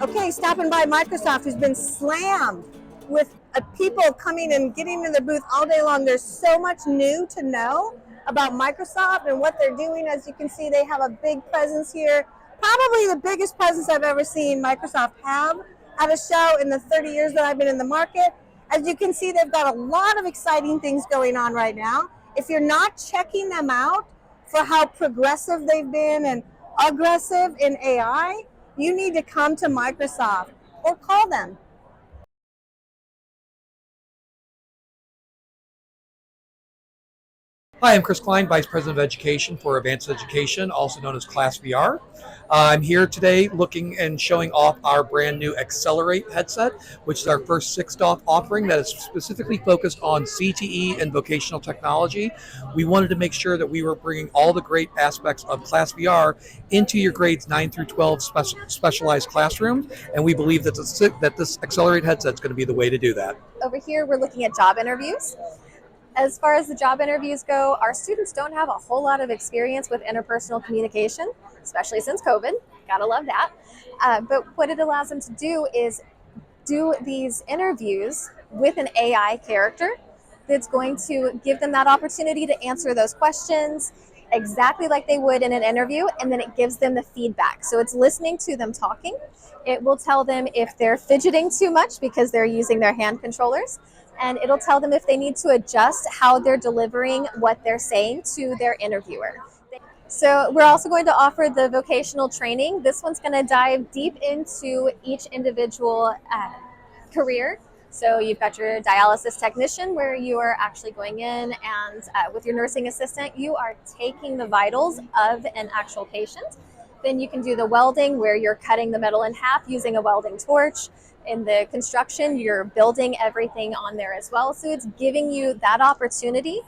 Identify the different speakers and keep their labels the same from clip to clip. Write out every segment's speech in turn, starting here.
Speaker 1: Okay, stopping by Microsoft, who's been slammed with people coming and getting in the booth all day long. There's so much new to know about Microsoft and what they're doing. As you can see, they have a big presence here. Probably the biggest presence I've ever seen Microsoft have at a show in the 30 years that I've been in the market. As you can see, they've got a lot of exciting things going on right now. If you're not checking them out for how progressive they've been and aggressive in AI, you need to come to Microsoft or call them.
Speaker 2: Hi, I'm Chris Klein, Vice President of Education for Advanced Education, also known as Class VR. I'm here today looking and showing off our brand new Accelerate headset, which is our first 6-DOF offering that is specifically focused on CTE and vocational technology. We wanted to make sure that we were bringing all the great aspects of Class VR into your grades 9 through 12 specialized classrooms, and we believe that this Accelerate headset is going to be the way to do that.
Speaker 3: Over here, we're looking at job interviews. As far as the job interviews go, our students don't have a whole lot of experience with interpersonal communication, especially since COVID. Gotta love that. But what it allows them to do is do these interviews with an AI character that's going to give them that opportunity to answer those questions exactly like they would in an interview, and then it gives them the feedback. So it's listening to them talking. It will tell them if they're fidgeting too much because they're using their hand controllers, and it'll tell them if they need to adjust how they're delivering what they're saying to their interviewer. So we're also going to offer the vocational training. This one's going to dive deep into each individual career. So you've got your dialysis technician, where you are actually going in and with your nursing assistant, you are taking the vitals of an actual patient. Then you can do the welding, where you're cutting the metal in half using a welding torch. In the construction, you're building everything on there as well. So it's giving you that opportunity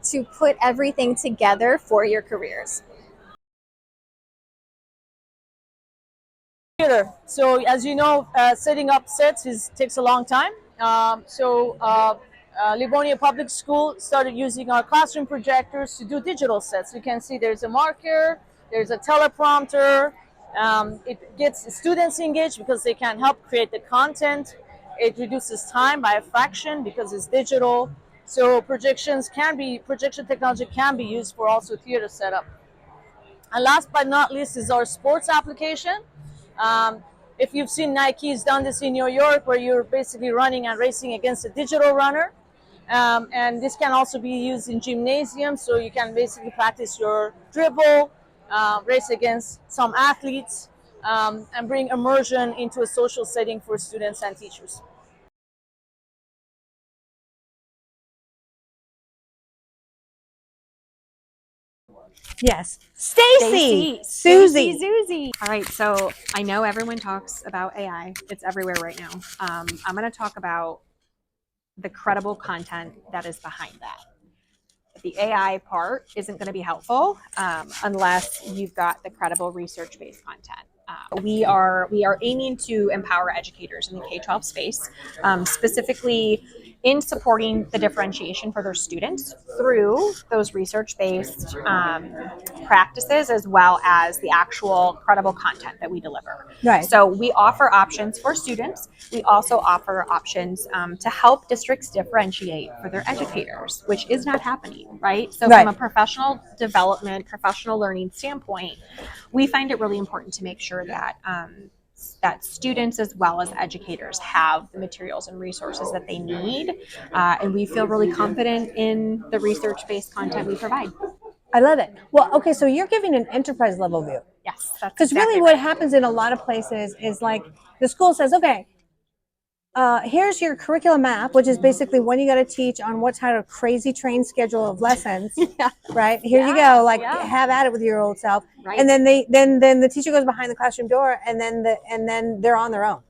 Speaker 3: to put everything together for your careers.
Speaker 4: So as you know, setting up sets takes a long time. Livonia Public School started using our classroom projectors to do digital sets. You can see there's a marker, there's a teleprompter. It gets students engaged because they can help create the content. It reduces time by a fraction because it's digital. So projection technology can be used for also theater setup. And last but not least is our sports application. If you've seen Nike's done this in New York, where you're basically running and racing against a digital runner. And this can also be used in gymnasium, so you can basically practice your dribble, race against some athletes, and bring immersion into a social setting for students and teachers.
Speaker 1: Yes. Stacy, Susie.
Speaker 5: All right, so I know everyone talks about AI. It's everywhere right now. I'm going to talk about the credible content that is behind that. The AI part isn't going to be helpful unless you've got the credible research-based content. We are aiming to empower educators in the K-12 space, specifically in supporting the differentiation for their students through those research-based practices, as well as the actual credible content that we deliver.
Speaker 1: Right.
Speaker 5: So we offer options for students. We also offer options to help districts differentiate for their educators, which is not happening, right? So from a professional development, professional learning standpoint, we find it really important to make sure that that students as well as educators have the materials and resources that they need. And we feel really confident in the research-based content we provide.
Speaker 1: I love it. Well, okay, so you're giving an enterprise level view.
Speaker 5: Yes.
Speaker 1: Because really what happens in a lot of places is like the school says, okay, here's your curriculum map, which is basically when you got to teach on what kind of crazy train schedule of lessons, right? Here you go, like have at it with your old self. Right. And then then the teacher goes behind the classroom door, and then they're on their own.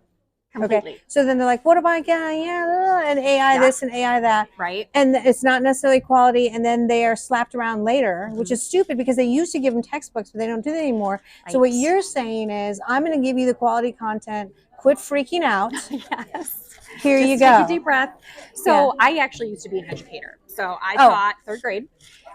Speaker 5: Completely.
Speaker 1: Okay. So then they're like, what about and AI this and AI that.
Speaker 5: Right.
Speaker 1: And it's not necessarily quality, and then they are slapped around later, which is stupid because they used to give them textbooks, but they don't do that anymore. Right. So what you're saying is, I'm going to give you the quality content. Quit freaking out.
Speaker 5: Yes.
Speaker 1: Here
Speaker 5: Just
Speaker 1: you go.
Speaker 5: Take a deep breath. So I actually used to be an educator. So I taught third grade.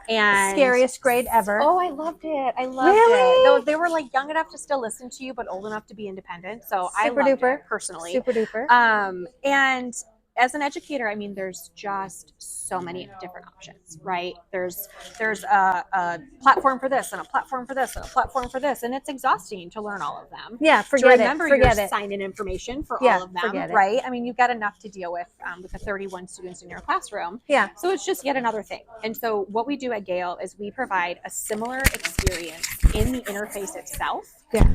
Speaker 5: And
Speaker 1: Scariest grade ever.
Speaker 5: Oh, I loved it. I loved
Speaker 1: Really?
Speaker 5: it. Though they were like young enough to still listen to you, but old enough to be independent. So I
Speaker 1: Super
Speaker 5: loved
Speaker 1: duper.
Speaker 5: it personally.
Speaker 1: Super duper.
Speaker 5: And as an educator, I mean, there's just so many different options, right? There's a platform for this and a platform for this and a platform for this, and it's exhausting to learn all of them.
Speaker 1: Yeah,
Speaker 5: To
Speaker 1: forget
Speaker 5: remember
Speaker 1: it. Forget
Speaker 5: your
Speaker 1: it.
Speaker 5: sign-in information for
Speaker 1: Yeah,
Speaker 5: all of them,
Speaker 1: forget it.
Speaker 5: right? I mean, you've got enough to deal with the 31 students in your classroom.
Speaker 1: Yeah.
Speaker 5: So it's just yet another thing. And so what we do at Gale is we provide a similar experience in the interface itself,
Speaker 1: Yeah.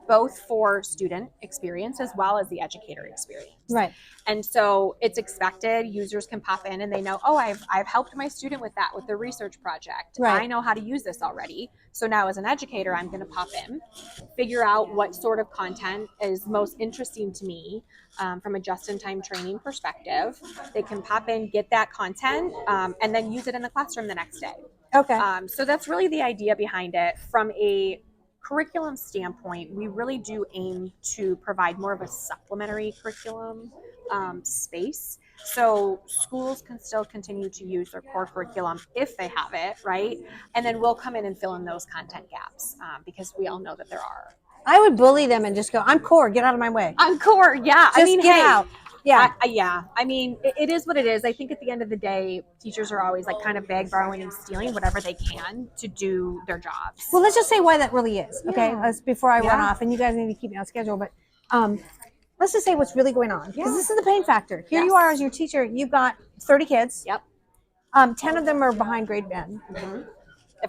Speaker 5: both for student experience as well as the educator experience.
Speaker 1: Right.
Speaker 5: And so it's expected. Users can pop in and they know, oh, I've helped my student with that, with their research project.
Speaker 1: Right.
Speaker 5: I know how to use this already. So now as an educator, I'm going to pop in, figure out what sort of content is most interesting to me from a just-in-time training perspective. They can pop in, get that content, and then use it in the classroom the next day.
Speaker 1: Okay.
Speaker 5: So that's really the idea behind it. From a curriculum standpoint, we really do aim to provide more of a supplementary curriculum space. So schools can still continue to use their core curriculum if they have it, right? And then we'll come in and fill in those content gaps because we all know that there are.
Speaker 1: I would bully them and just go, I'm core, get out of my way.
Speaker 5: I'm core, yeah.
Speaker 1: Just get out. Yeah.
Speaker 5: Yeah. I mean, it is what it is. I think at the end of the day, teachers are always like kind of beg, borrowing, and stealing whatever they can to do their jobs.
Speaker 1: Well, let's just say why that really is, okay?
Speaker 5: Yeah.
Speaker 1: Before I run
Speaker 5: Yeah.
Speaker 1: off, and you guys need to keep me on schedule, but let's just say what's really going on, because
Speaker 5: Yeah.
Speaker 1: this is the pain factor. Here you
Speaker 5: Yes.
Speaker 1: are as your teacher, you've got 30 kids.
Speaker 5: Yep.
Speaker 1: 10 of them are behind grade band.
Speaker 5: Mm-hmm.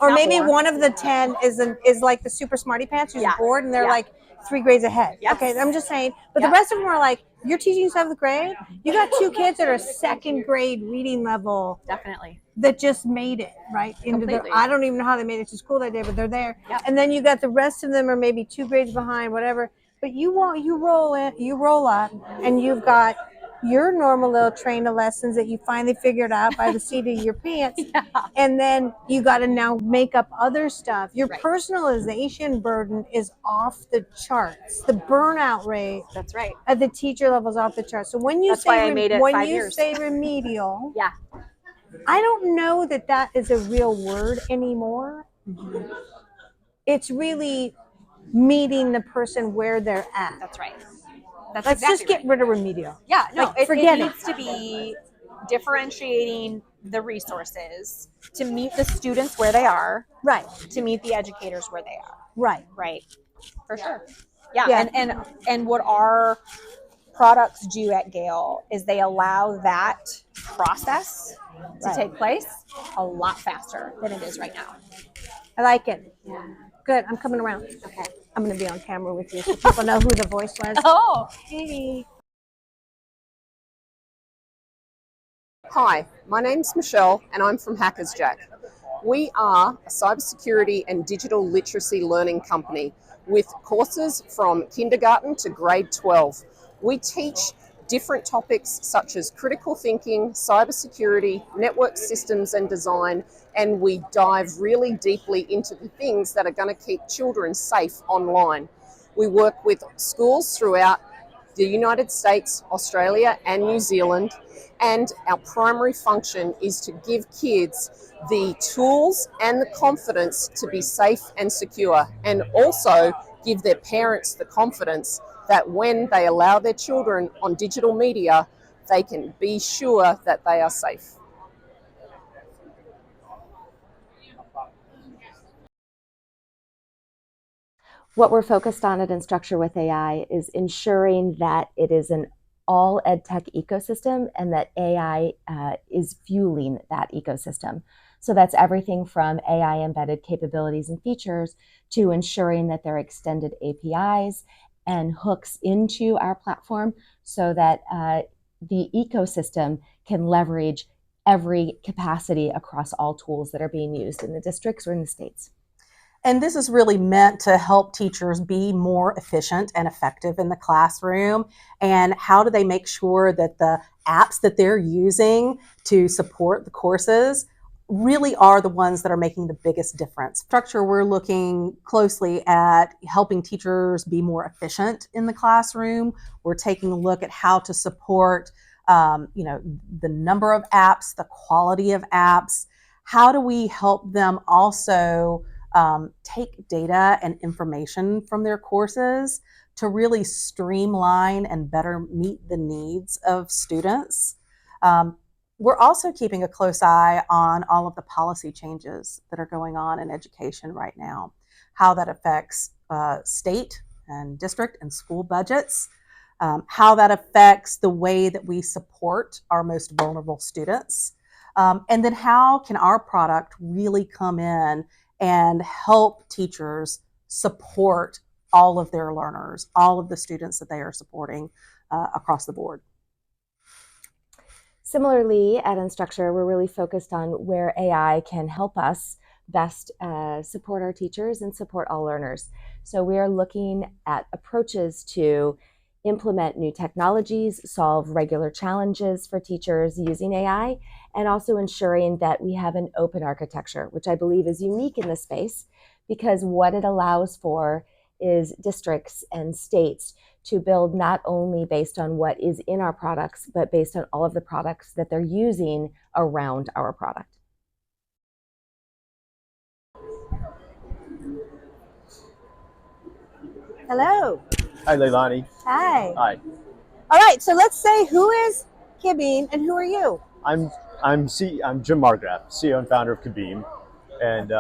Speaker 1: Or maybe one of the 10 is like the super smarty pants who's bored and they're
Speaker 5: Yeah.
Speaker 1: like 3 grades ahead.
Speaker 5: Yes.
Speaker 1: Okay, I'm just saying. But
Speaker 5: Yeah.
Speaker 1: the rest of them are like, you're teaching 7th grade. You got 2 kids that are 2nd grade reading level
Speaker 5: Definitely.
Speaker 1: that just made it right into the.
Speaker 5: Completely.
Speaker 1: I don't even know how they made it to school that day, but they're there.
Speaker 5: Yep.
Speaker 1: And then you got the rest of them are maybe 2 grades behind, whatever. But you roll up, and you've got your normal little train of lessons that you finally figured out by the seat of your pants.
Speaker 5: Yeah.
Speaker 1: And then you got to now make up other stuff. Your
Speaker 5: Right.
Speaker 1: personalization burden is off the charts. The burnout rate
Speaker 5: That's right.
Speaker 1: at the teacher level is off the charts. So when you
Speaker 5: That's why I made it 5
Speaker 1: you
Speaker 5: years.
Speaker 1: say remedial,
Speaker 5: Yeah.
Speaker 1: I don't know that is a real word anymore.
Speaker 5: Mm-hmm.
Speaker 1: It's really meeting the person where they're at.
Speaker 5: That's right. That's
Speaker 1: Let's
Speaker 5: exactly
Speaker 1: just get rid of remedial.
Speaker 5: Yeah, no,
Speaker 1: Like,
Speaker 5: it
Speaker 1: forget it.
Speaker 5: needs to be differentiating the resources to meet the students where they are,
Speaker 1: Right,
Speaker 5: to meet the educators where they are,
Speaker 1: right.
Speaker 5: right? For sure. Yeah,
Speaker 1: Yeah.
Speaker 5: And what our products do at Gale is they allow that process to
Speaker 1: Right.
Speaker 5: take place a lot faster than it is right now.
Speaker 1: I like it.
Speaker 5: Yeah.
Speaker 1: Good. I'm coming around.
Speaker 5: Okay.
Speaker 1: I'm going to be on camera with you so people know who the voice was.
Speaker 5: Oh,
Speaker 1: Hey.
Speaker 6: Hi, my name's Michelle and I'm from Hackers Jack. We are a cybersecurity and digital literacy learning company with courses from kindergarten to grade 12. We teach different topics such as critical thinking, cybersecurity, network systems and design, and we dive really deeply into the things that are going to keep children safe online. We work with schools throughout the United States, Australia and New Zealand, and our primary function is to give kids the tools and the confidence to be safe and secure, and also give their parents the confidence that when they allow their children on digital media, they can be sure that they are safe.
Speaker 7: What we're focused on at Instructure with AI is ensuring that it is an all EdTech ecosystem and that AI is fueling that ecosystem. So that's everything from AI embedded capabilities and features to ensuring that there are extended APIs and hooks into our platform so that the ecosystem can leverage every capacity across all tools that are being used in the districts or in the states.
Speaker 8: And this is really meant to help teachers be more efficient and effective in the classroom. And how do they make sure that the apps that they're using to support the courses really are the ones that are making the biggest difference? Structure, we're looking closely at helping teachers be more efficient in the classroom. We're taking a look at how to support the number of apps, the quality of apps, how do we help them also take data and information from their courses to really streamline and better meet the needs of students? We're also keeping a close eye on all of the policy changes that are going on in education right now, how that affects state and district and school budgets, how that affects the way that we support our most vulnerable students, and then how can our product really come in and help teachers support all of their learners, all of the students that they are supporting across the board.
Speaker 7: Similarly, at Instructure, we're really focused on where AI can help us best support our teachers and support all learners. So we are looking at approaches to implement new technologies, solve regular challenges for teachers using AI, and also ensuring that we have an open architecture, which I believe is unique in this space, because what it allows for is districts and states to build not only based on what is in our products, but based on all of the products that they're using around our product.
Speaker 1: Hello.
Speaker 9: Hi, Leilani.
Speaker 1: Hi.
Speaker 9: Hi.
Speaker 1: All right, so let's say, who is Kibbeam and who are you?
Speaker 9: I'm Jim Margraf, CEO and founder of Kibbeam. And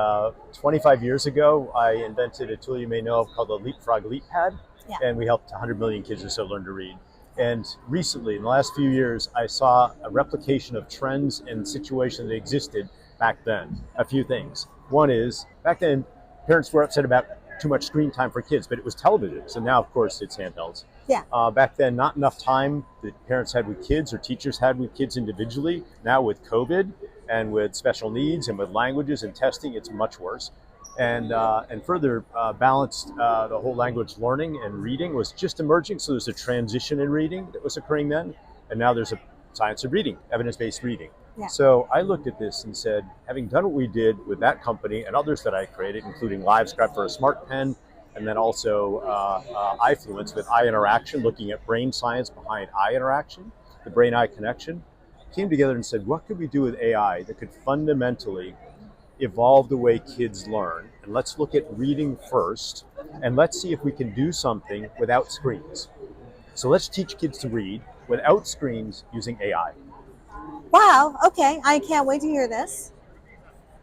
Speaker 9: 25 years ago, I invented a tool you may know of called the Leapfrog LeapPad.
Speaker 1: Yeah.
Speaker 9: And we helped 100 million kids or so learn to read. And recently, in the last few years, I saw a replication of trends and situations that existed back then. A few things. One is, back then, parents were upset about too much screen time for kids, but it was television. So now, of course, it's handhelds.
Speaker 1: Yeah.
Speaker 9: Back then, not enough time that parents had with kids or teachers had with kids individually. Now with COVID and with special needs and with languages and testing, it's much worse. And further balanced the whole language learning and reading was just emerging. So there's a transition in reading that was occurring then. And now there's a science of reading, evidence-based reading.
Speaker 1: Yeah.
Speaker 9: So I looked at this and said, having done what we did with that company and others that I created, including LiveScribe for a smart pen, and then also iFluence with eye interaction, looking at brain science behind eye interaction, the brain-eye connection, came together and said, what could we do with AI that could fundamentally evolve the way kids learn? And let's look at reading first, and let's see if we can do something without screens. So let's teach kids to read without screens using AI.
Speaker 1: Wow, okay, I can't wait to hear this.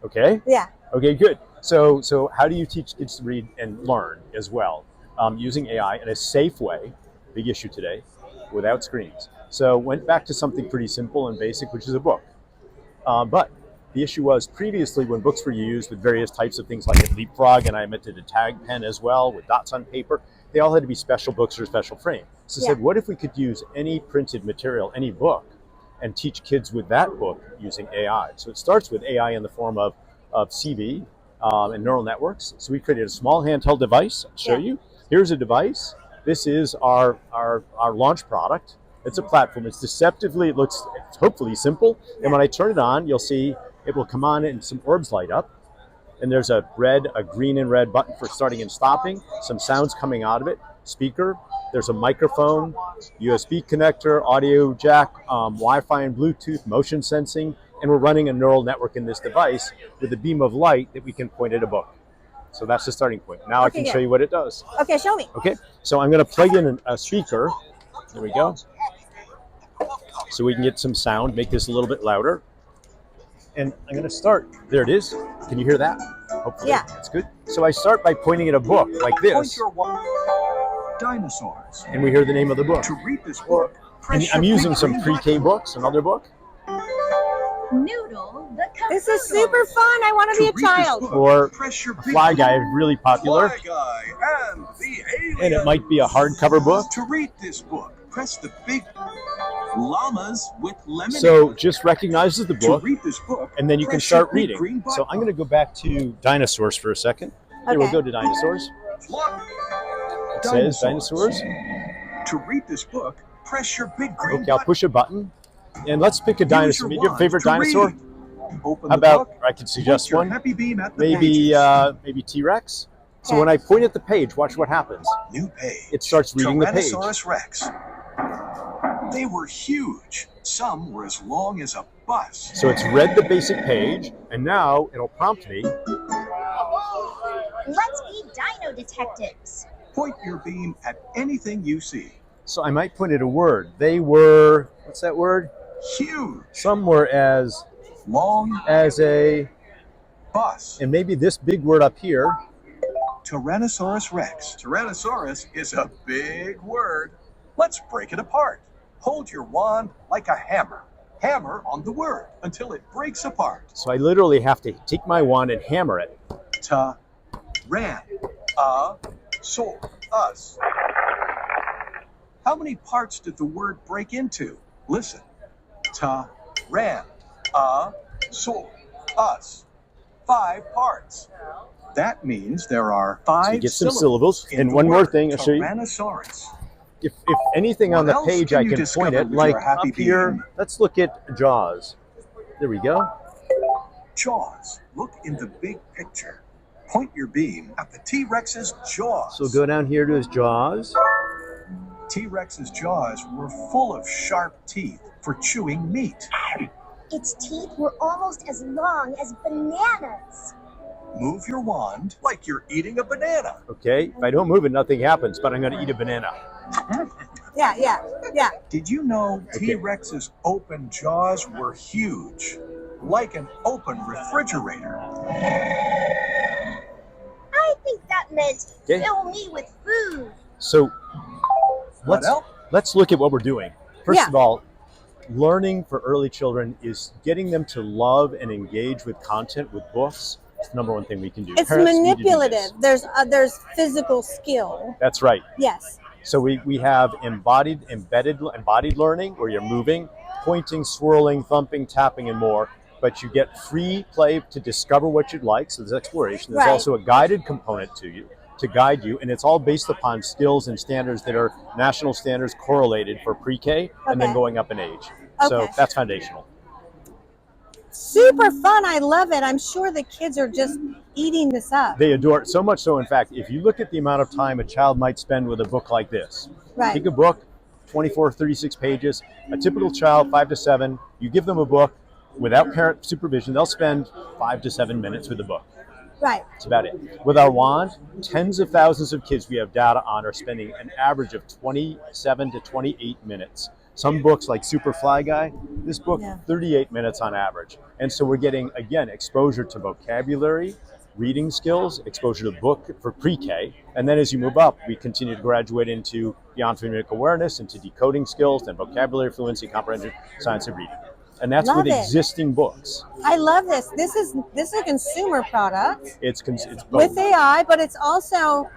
Speaker 9: Okay?
Speaker 1: Yeah.
Speaker 9: Okay, good. So how do you teach kids to read and learn as well? Using AI in a safe way, big issue today, without screens. So went back to something pretty simple and basic, which is a book. But the issue was previously when books were used with various types of things like a Leapfrog, and I invented a tag pen as well with dots on paper, they all had to be special books or special frame. So I said, what if we could use any printed material, any book, and teach kids with that book using AI? So it starts with AI in the form of CV and neural networks. So we created a small handheld device. I'll show you. Here's a device. This is our launch product. It's a platform. It's deceptively, it looks hopefully simple. And when I turn it on, you'll see it will come on and some orbs light up. And there's a green and red button for starting and stopping, some sounds coming out of it, speaker. There's a microphone, USB connector, audio jack, Wi-Fi and Bluetooth, motion sensing, and we're running a neural network in this device with a beam of light that we can point at a book. So that's the starting point. Now I can show you what it does.
Speaker 1: Okay, show me.
Speaker 9: Okay, so I'm going to plug in a speaker. There we go. So we can get some sound, make this a little bit louder. And I'm going to start. There it is. Can you hear that? Hopefully.
Speaker 1: Yeah.
Speaker 9: That's good. So I start by pointing at a book like this.
Speaker 10: Dinosaurs.
Speaker 9: And we hear the name of the book.
Speaker 10: To read this book,
Speaker 9: And I'm using some pre-K books, another book.
Speaker 11: Noodle the
Speaker 1: This is super fun. I want to be a child.
Speaker 9: Or Fly Guy, really popular.
Speaker 10: Fly Guy and the Alien.
Speaker 9: And it might be a hardcover book.
Speaker 10: To read this book, press the big llamas with lemonade.
Speaker 9: So just recognizes the book,
Speaker 10: to read this book,
Speaker 9: and then you can
Speaker 10: press
Speaker 9: start
Speaker 10: your big
Speaker 9: reading.
Speaker 10: green
Speaker 9: So I'm going to go back to dinosaurs for a second. Here, we'll go to dinosaurs. It says dinosaurs.
Speaker 10: To read this book, press your big green
Speaker 9: Okay, I'll push a button. And let's pick a dinosaur. Maybe your favorite dinosaur? How about, I could suggest one, maybe T-Rex. So when I point at the page, watch what happens.
Speaker 10: New page.
Speaker 9: It starts reading the page.
Speaker 10: Tyrannosaurus Rex. They were huge. Some were as long as a bus.
Speaker 9: So it's read the basic page, and now it'll prompt me.
Speaker 11: Let's be dino detectives.
Speaker 10: Point your beam at anything you see.
Speaker 9: So I might point at a word. They were, what's that word?
Speaker 10: Huge.
Speaker 9: Some were as
Speaker 10: Long
Speaker 9: a,
Speaker 10: bus.
Speaker 9: and maybe this big word up here.
Speaker 10: Tyrannosaurus Rex. Tyrannosaurus is a big word. Let's break it apart. Hold your wand like a hammer. Hammer on the word until it breaks apart.
Speaker 9: So I literally have to take my wand and hammer it.
Speaker 10: Ran. Us. How many parts did the word break into? Listen. Ran. Us. 5 parts. That means there are 5
Speaker 9: So you get some
Speaker 10: syllables.
Speaker 9: syllables. And one more thing, I'll show you.
Speaker 10: Tyrannosaurus.
Speaker 9: If anything on
Speaker 10: What
Speaker 9: the
Speaker 10: else
Speaker 9: page
Speaker 10: can
Speaker 9: I
Speaker 10: you
Speaker 9: can
Speaker 10: discover
Speaker 9: point at,
Speaker 10: with
Speaker 9: like
Speaker 10: your happy
Speaker 9: up here,
Speaker 10: beam?
Speaker 9: let's look at Jaws. There we go.
Speaker 10: Jaws. Look in the big picture. Point your beam at the T-Rex's jaws.
Speaker 9: So go down here to his jaws.
Speaker 10: T-Rex's jaws were full of sharp teeth for chewing meat.
Speaker 11: Its teeth were almost as long as bananas.
Speaker 10: Move your wand like you're eating a banana.
Speaker 9: Okay, if I don't move it, nothing happens, but I'm going to eat a banana.
Speaker 1: Yeah.
Speaker 10: Did you know
Speaker 9: Okay.
Speaker 10: T-Rex's open jaws were huge, like an open refrigerator?
Speaker 11: I think that meant
Speaker 9: Okay.
Speaker 11: fill me with food.
Speaker 9: So
Speaker 10: What else?
Speaker 9: let's look at what we're doing. First
Speaker 1: Yeah.
Speaker 9: of all, learning for early children is getting them to love and engage with content, with books. It's the number one thing we can do.
Speaker 1: It's
Speaker 9: Parents need to do
Speaker 1: manipulative.
Speaker 9: this.
Speaker 1: There's physical skill.
Speaker 9: That's right.
Speaker 1: Yes.
Speaker 9: So we have embodied learning where you're moving, pointing, swirling, thumping, tapping, and more. But you get free play to discover what you'd like. So there's exploration. There's
Speaker 1: Right.
Speaker 9: also a guided component to guide you, and it's all based upon skills and standards that are national standards correlated for pre-K and then
Speaker 1: Okay.
Speaker 9: going up in age. So
Speaker 1: Okay.
Speaker 9: that's foundational.
Speaker 1: Super fun. I love it. I'm sure the kids are just eating this up.
Speaker 9: They adore it so much so, in fact, if you look at the amount of time a child might spend with a book like this,
Speaker 1: Right.
Speaker 9: take a book, 24, 36 pages, a typical child, 5 to 7, you give them a book without parent supervision, they'll spend 5 to 7 minutes with the book.
Speaker 1: Right.
Speaker 9: That's about it. With our wand, tens of thousands of kids we have data on are spending an average of 27 to 28 minutes. Some books like Super Fly Guy, this book,
Speaker 1: Yeah.
Speaker 9: 38 minutes on average. And so we're getting, again, exposure to vocabulary, reading skills, exposure to book for pre-K. And then as you move up, we continue to graduate into beyond phonemic awareness, into decoding skills, then vocabulary fluency, comprehension, science of reading. And that's
Speaker 1: Love
Speaker 9: with
Speaker 1: it.
Speaker 9: existing books.
Speaker 1: I love this. This is a consumer product
Speaker 9: It's both.
Speaker 1: with AI, but it's also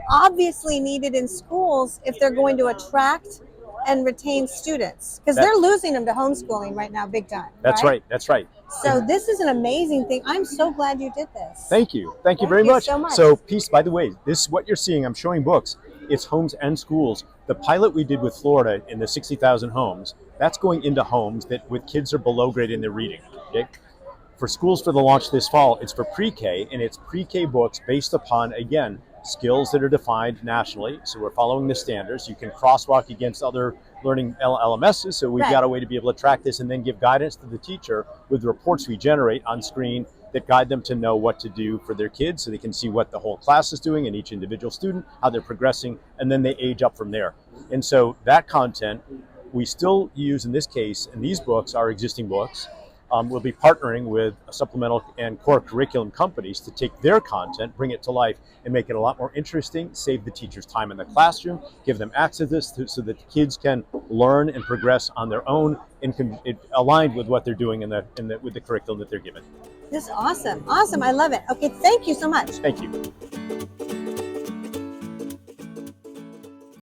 Speaker 1: obviously needed in schools if they're going to attract and retain students, because they're losing them to homeschooling right now, big time.
Speaker 9: That's right. That's right.
Speaker 1: So this is an amazing thing. I'm so glad you did this.
Speaker 9: Thank you. Thank you
Speaker 1: Thank
Speaker 9: very
Speaker 1: you
Speaker 9: much.
Speaker 1: so much.
Speaker 9: So peace, by the way, this what you're seeing, I'm showing books. It's homes and schools. The pilot we did with Florida in the 60,000 homes, that's going into homes that with kids are below grade in their reading. Okay? For schools for the launch this fall, it's for pre-K, and it's pre-K books based upon, again, skills that are defined nationally. So we're following the standards. You can crosswalk against other learning LMSs. So we've
Speaker 1: Right.
Speaker 9: got a way to be able to track this and then give guidance to the teacher with the reports we generate on screen that guide them to know what to do for their kids so they can see what the whole class is doing and each individual student, how they're progressing, and then they age up from there. And so that content we still use in this case, and these books are existing books. We'll be partnering with supplemental and core curriculum companies to take their content, bring it to life, and make it a lot more interesting, save the teachers time in the classroom, give them access to this so that the kids can learn and progress on their own and aligned with what they're doing with the curriculum that they're given.
Speaker 1: This is awesome. Awesome. I love it. Okay, thank you so much.
Speaker 9: Thank you.